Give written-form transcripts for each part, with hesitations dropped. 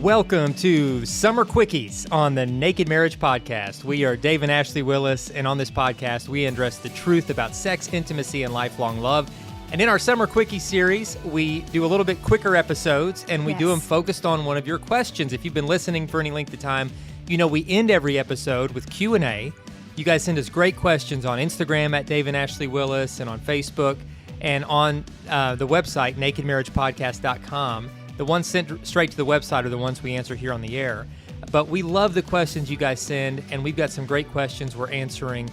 Welcome to Summer Quickies on the Naked Marriage Podcast. We are Dave and Ashley Willis, and on this podcast, we address the truth about sex, intimacy, and lifelong love. And in our Summer Quickie series, we do a little bit quicker episodes, and we do them focused on one of your questions. If you've been listening for any length of time, you know we end every episode with Q&A. You guys send us great questions on Instagram at Dave and Ashley Willis and on Facebook and on the website, nakedmarriagepodcast.com. The ones sent straight to the website are the ones we answer here on the air. But we love the questions you guys send, and we've got some great questions we're answering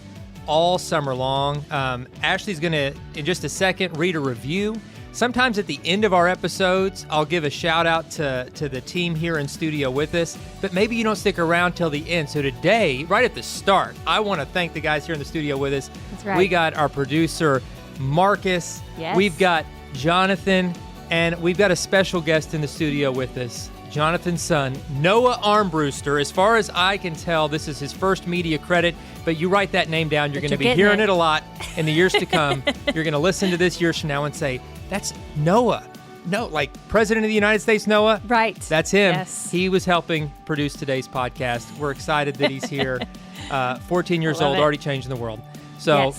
all summer long. Ashley's going to, in just a second, read a review. Sometimes at the end of our episodes, I'll give a shout out to the team here in studio with us, but maybe you don't stick around till the end. So today, right at the start, I want to thank the guys here in the studio with us. That's right. We got our producer, Marcus. Yes. We've got Jonathan, and we've got a special guest in the studio with us, Jonathan's son, Noah Armbruster. As far as I can tell, this is his first media credit, but you write that name down. You're going to be hearing it a lot in the years to come. You're going to listen to this years from now and say, that's Noah. No, like President of the United States, Noah? Right. That's him. Yes. He was helping produce today's podcast. We're excited that he's here. 14 years old, already changing the world. So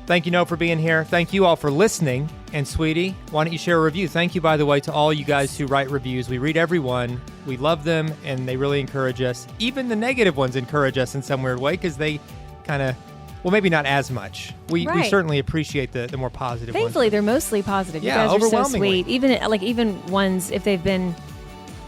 thank you, Noah, for being here. Thank you all for listening. And sweetie, why don't you share a review? Thank you, by the way, to all you guys who write reviews. We read every one. We love them, and they really encourage us. Even the negative ones encourage us in some weird way because they kind of, well, maybe not as much. We certainly appreciate the more positive ones. Thankfully, they're mostly positive. Yeah, you guys are so overwhelmingly. sweet. Even ones, if they've been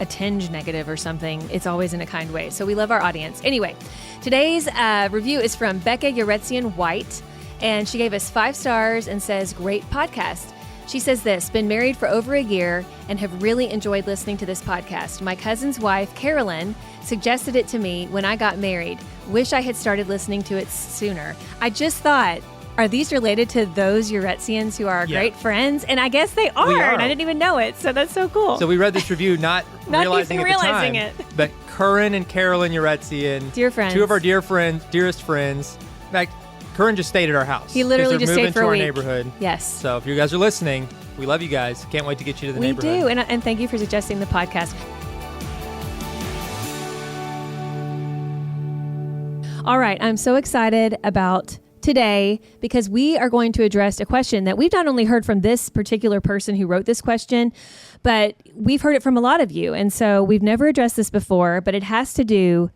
a tinge negative or something, it's always in a kind way. So we love our audience. Anyway, today's review is from Becca Uretzian White, and she gave us 5 stars and says, great podcast. She says this, been married for over a year and have really enjoyed listening to this podcast. My cousin's wife, Carolyn, suggested it to me when I got married. Wish I had started listening to it sooner. I just thought, are these related to those Uretzians who are our great friends? And I guess they are, and I didn't even know it, so that's so cool. So we read this review not realizing even at the realizing time, it. but Curran and Carolyn Uretzian, Dear friends. 2 of our dearest friends. In fact, Curran just stayed at our house. He literally just stayed for a week. Moving to our neighborhood. Yes. So if you guys are listening, we love you guys. Can't wait to get you to the neighborhood. We do, and thank you for suggesting the podcast. All right, I'm so excited about today because we are going to address a question that we've not only heard from this particular person who wrote this question, but we've heard it from a lot of you. And so we've never addressed this before, but it has to do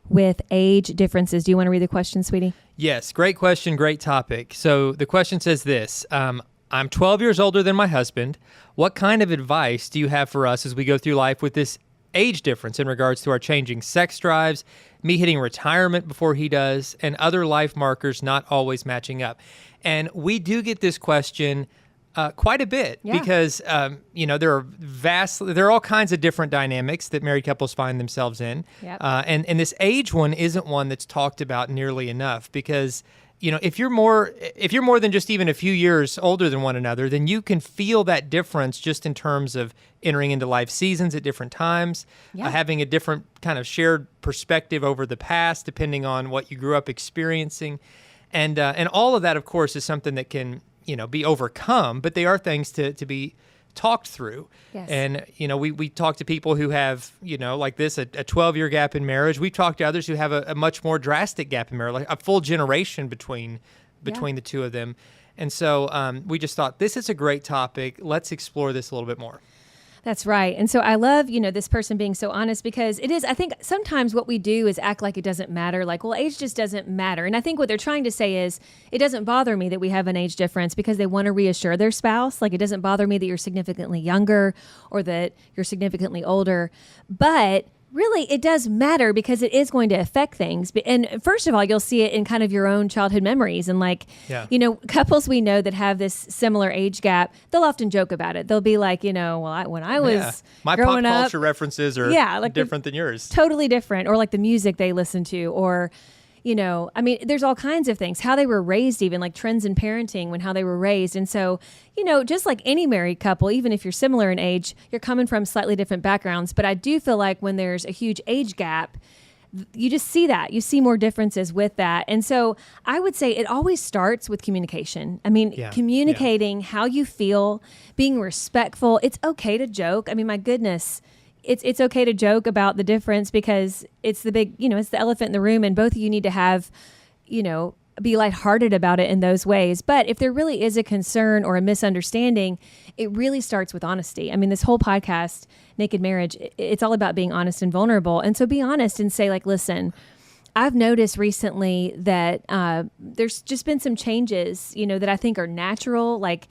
with age differences. Do you want to read the question, sweetie? Yes, great question, great topic. So the question says this, I'm 12 years older than my husband. What kind of advice do you have for us as we go through life with this age difference in regards to our changing sex drives, me hitting retirement before he does, and other life markers not always matching up? And we do get this question quite a bit because, there are all kinds of different dynamics that married couples find themselves in. Yep. And this age one isn't one that's talked about nearly enough because, if you're more than just even a few years older than one another, then you can feel that difference just in terms of entering into life seasons at different times, having a different kind of shared perspective over the past, depending on what you grew up experiencing. And all of that, of course, is something that can, be overcome, but they are things to be talked through. Yes. And, we talk to people who have, like this, a 12-year gap in marriage. We've talked to others who have a much more drastic gap in marriage, like a full generation between the two of them. And so we just thought, this is a great topic. Let's explore this a little bit more. That's right. And so I love, this person being so honest because it is, I think sometimes what we do is act like it doesn't matter. Like, well, age just doesn't matter. And I think what they're trying to say is it doesn't bother me that we have an age difference because they want to reassure their spouse. Like, it doesn't bother me that you're significantly younger or that you're significantly older. But really, it does matter because it is going to affect things. And first of all, you'll see it in kind of your own childhood memories. And couples we know that have this similar age gap, they'll often joke about it. They'll be like, when I was my growing pop up, culture references are different than yours. Totally different. Or like the music they listen to or there's all kinds of things, how they were raised, even like trends in parenting when how they were raised. And so, just like any married couple, even if you're similar in age, you're coming from slightly different backgrounds. But I do feel like when there's a huge age gap, you just see that. You see more differences with that. And so I would say it always starts with communication. Communicating how you feel, being respectful. It's okay to joke. My goodness, it's okay to joke about the difference because it's the big, it's the elephant in the room, and both of you need to have, be lighthearted about it in those ways. But if there really is a concern or a misunderstanding, it really starts with honesty. I mean, this whole podcast, Naked Marriage, it's all about being honest and vulnerable. And so be honest and say, like, listen, I've noticed recently that there's just been some changes, that I think are natural, like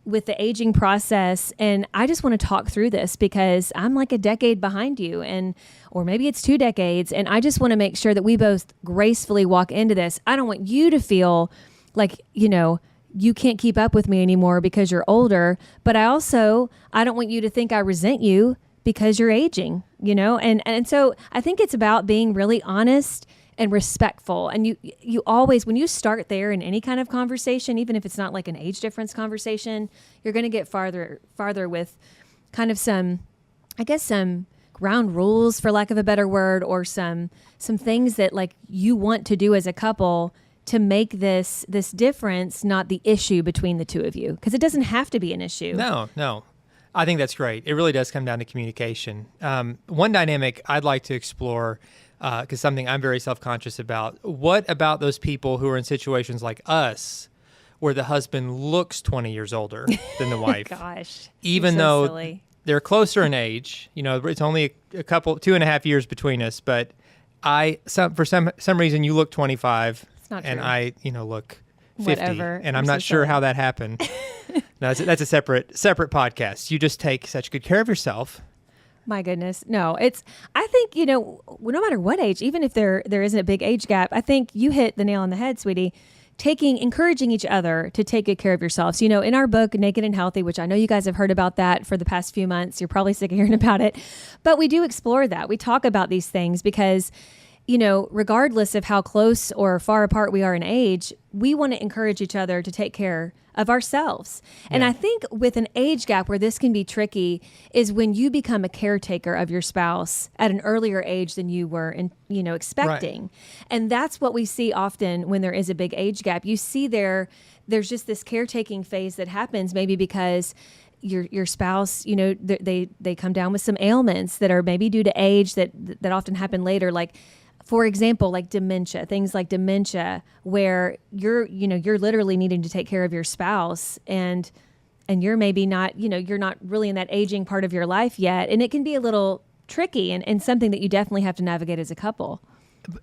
with the aging process. And I just want to talk through this because I'm like a decade behind you, or maybe it's 2 decades. And I just want to make sure that we both gracefully walk into this. I don't want you to feel like, you can't keep up with me anymore because you're older. But I don't want you to think I resent you because you're aging, and so I think it's about being really honest and respectful. And you always, when you start there in any kind of conversation, even if it's not like an age difference conversation, you're going to get farther with kind of some ground rules, for lack of a better word, or some things that like you want to do as a couple to make this difference not the issue between the two of you, because it doesn't have to be an issue. No. I think that's great. It really does come down to communication. One dynamic I'd like to explore, because something I'm very self-conscious about. What about those people who are in situations like us, where the husband looks 20 years older than the wife? Gosh, even though silly. They're closer in age. It's only a couple, 2.5 years between us. But for some reason, you look 25, it's not and true. I, look 50, Whatever. and I'm not sure how that happened. No, that's a separate podcast. You just take such good care of yourself. My goodness. No, I think, no matter what age, even if there isn't a big age gap, I think you hit the nail on the head, sweetie. Encouraging each other to take good care of yourselves. In our book, Naked and Healthy, which I know you guys have heard about that for the past few months, you're probably sick of hearing about it, but we do explore that. We talk about these things because, regardless of how close or far apart we are in age, we want to encourage each other to take care of ourselves. And I think with an age gap where this can be tricky is when you become a caretaker of your spouse at an earlier age than you were expecting. Right. And that's what we see often when there is a big age gap. You see there's just this caretaking phase that happens maybe because your spouse, they come down with some ailments that are maybe due to age that often happen later, like, for example, like things like dementia, where you're literally needing to take care of your spouse and you're maybe not, you're not really in that aging part of your life yet. And it can be a little tricky and something that you definitely have to navigate as a couple.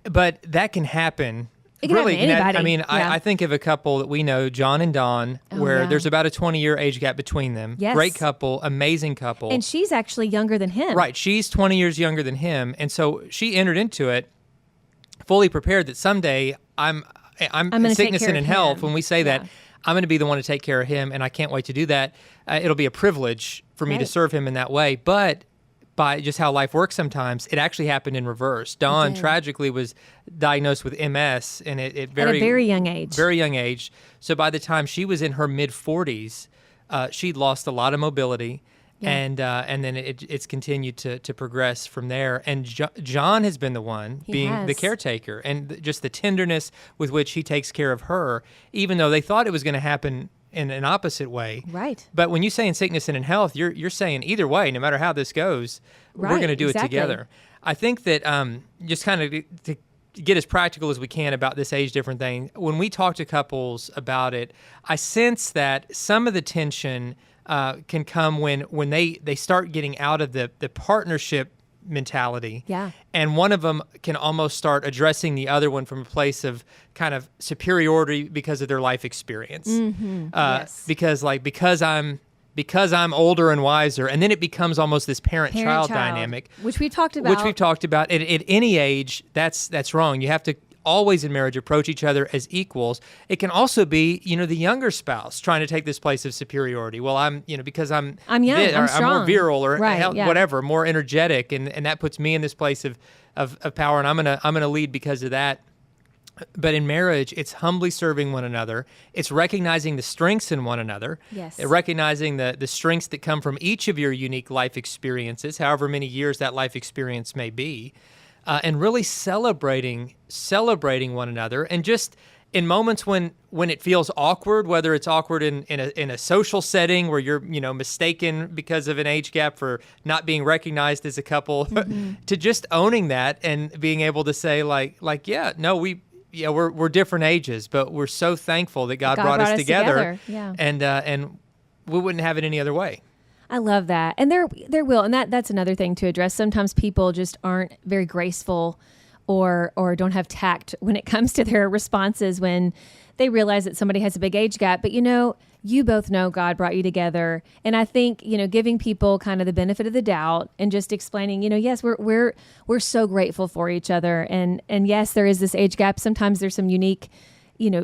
But that can happen. It can happen to anybody. I mean, I think of a couple that we know, John and Dawn, where there's about a 20-year age gap between them. Yes. Great couple, amazing couple. And she's actually younger than him. Right. She's 20 years younger than him. And so she entered into it fully prepared that someday I'm sickness and in health. When we say that, I'm going to be the one to take care of him, and I can't wait to do that. It'll be a privilege for me to serve him in that way. But by just how life works sometimes, it actually happened in reverse. Dawn tragically was diagnosed with MS, and it at a very young age. Very young age. So by the time she was in her mid-40s, she'd lost a lot of mobility. Yeah. And then it's continued to progress from there. And John has been the one being the caretaker, and just the tenderness with which he takes care of her, even though they thought it was going to happen in an opposite way. Right. But when you say in sickness and in health, you're saying either way, no matter how this goes, we're going to do it together. I think that just kind of to get as practical as we can about this age different thing, when we talk to couples about it, I sense that some of the tension can come when they start getting out of the partnership mentality. Yeah. And one of them can almost start addressing the other one from a place of kind of superiority because of their life experience. Mm-hmm. Yes. Because I'm older and wiser, and then it becomes almost this parent-child dynamic. Which we've talked about. At any age, that's wrong. You have to always in marriage approach each other as equals. It can also be, the younger spouse trying to take this place of superiority. Well, because I'm young, I'm more virile or whatever, more energetic, and that puts me in this place of power, and I'm gonna lead because of that. But in marriage, it's humbly serving one another. It's recognizing the strengths in one another. Yes. Recognizing the strengths that come from each of your unique life experiences, however many years that life experience may be. And really celebrating one another, and just in moments when it feels awkward, whether it's awkward in a social setting where you're, mistaken because of an age gap for not being recognized as a couple, to just owning that and being able to say we're different ages, but we're so thankful that God brought us together. Yeah. And we wouldn't have it any other way. I love that. And there will, and that's another thing to address. Sometimes people just aren't very graceful or don't have tact when it comes to their responses when they realize that somebody has a big age gap. But you both know God brought you together. And I think, giving people kind of the benefit of the doubt and just explaining, yes, we're so grateful for each other. And yes, there is this age gap. Sometimes there's some unique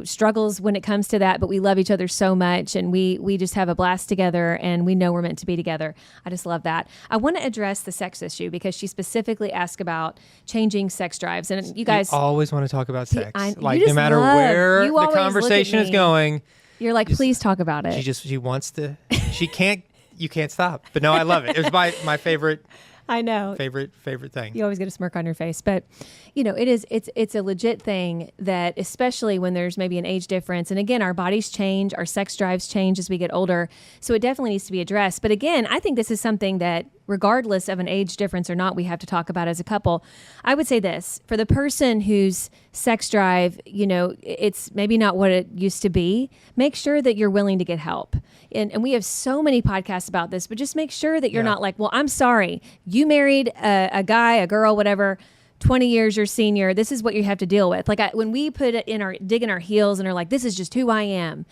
struggles when it comes to that, but we love each other so much, and we just have a blast together, and we know we're meant to be together. I just love that. I want to address the sex issue because she specifically asked about changing sex drives, and you guys always want to talk about sex. No matter where the conversation is going, you're like, please talk about it. She wants to. She can't. You can't stop. But no, I love it. It was my favorite. I know. Favorite thing. You always get a smirk on your face. But, it's a legit thing that, especially when there's maybe an age difference. And again, our bodies change, our sex drives change as we get older. So it definitely needs to be addressed. But again, I think this is something that, regardless of an age difference or not, we have to talk about as a couple. I would say this, for the person whose sex drive, it's maybe not what it used to be, make sure that you're willing to get help. And we have so many podcasts about this, but just make sure that you're not like, well, I'm sorry, you married a guy, a girl, whatever, 20 years your senior, this is what you have to deal with. Like when we put it dig in our heels and are like, this is just who I am,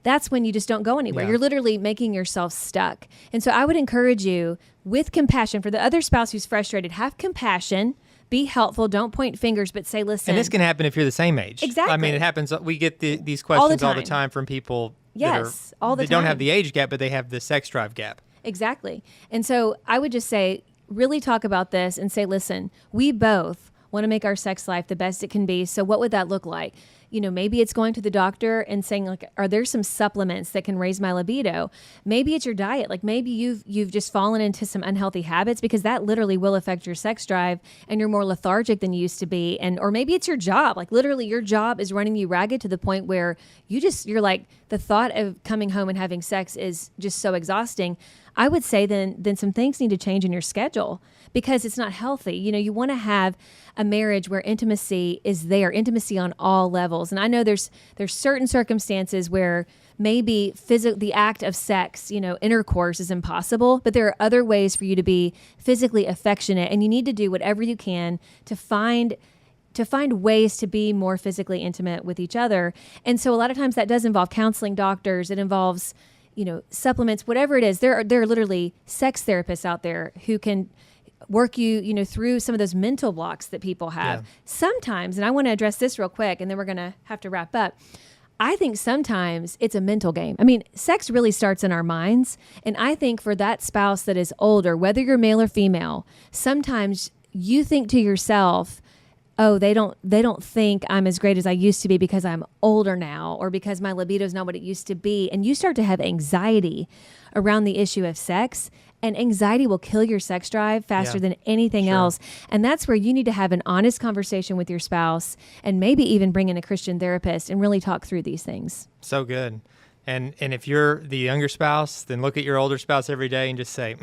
that's when you just don't go anywhere. Yeah. You're literally making yourself stuck. And so I would encourage you, with compassion, for the other spouse who's frustrated, have compassion, be helpful, don't point fingers, but say, listen. And this can happen if you're the same age. Exactly. I mean, it happens. We get these questions all the time from people all the time. They don't have the age gap, but they have the sex drive gap. Exactly. And so I would just say, really talk about this and say, listen, we both want to make our sex life the best it can be. So what would that look like? Maybe it's going to the doctor and saying, like, are there some supplements that can raise my libido? Maybe it's your diet. Like maybe you've just fallen into some unhealthy habits, because that literally will affect your sex drive and you're more lethargic than you used to be. Or maybe it's your job. Like literally your job is running you ragged to the point where you're like, the thought of coming home and having sex is just so exhausting. I would say then some things need to change in your schedule, because it's not healthy. You want to have a marriage where intimacy is there, intimacy on all levels. And I know there's certain circumstances where maybe the act of sex, intercourse is impossible, but there are other ways for you to be physically affectionate, and you need to do whatever you can to find ways to be more physically intimate with each other. And so a lot of times that does involve counseling, doctors, it involves supplements, whatever it is. There are literally sex therapists out there who can work you, through some of those mental blocks that people have. Yeah. Sometimes, and I want to address this real quick, and then we're going to have to wrap up. I think sometimes it's a mental game. I mean, sex really starts in our minds. And I think for that spouse that is older, whether you're male or female, sometimes you think to yourself, oh, they don't think I'm as great as I used to be because I'm older now, or because my libido is not what it used to be. And you start to have anxiety around the issue of sex, and anxiety will kill your sex drive faster than anything else. And that's where you need to have an honest conversation with your spouse, and maybe even bring in a Christian therapist and really talk through these things. So good. And if you're the younger spouse, then look at your older spouse every day and just say,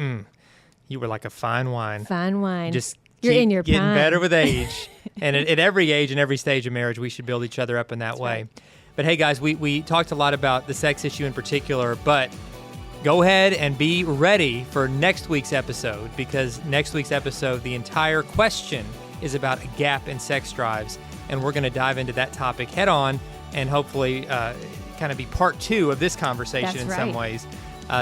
you were like a fine wine. Fine wine. Just You're in your getting prime. better with age. And at every age and every stage of marriage, we should build each other up in that way. Right. But hey, guys, we talked a lot about the sex issue in particular, but go ahead and be ready for next week's episode, because next week's episode, the entire question is about a gap in sex drives. And we're going to dive into that topic head on and hopefully kind of be part 2 of this conversation. That's some ways.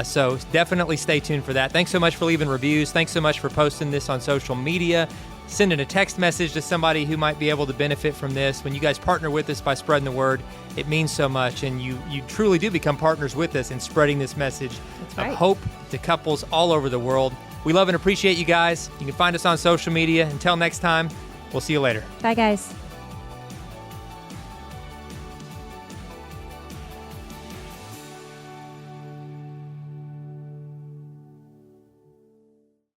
So definitely stay tuned for that. Thanks so much for leaving reviews. Thanks so much for posting this on social media, sending a text message to somebody who might be able to benefit from this. When you guys partner with us by spreading the word, it means so much. And you truly do become partners with us in spreading this message of hope to couples all over the world. We love and appreciate you guys. You can find us on social media. Until next time, we'll see you later. Bye, guys.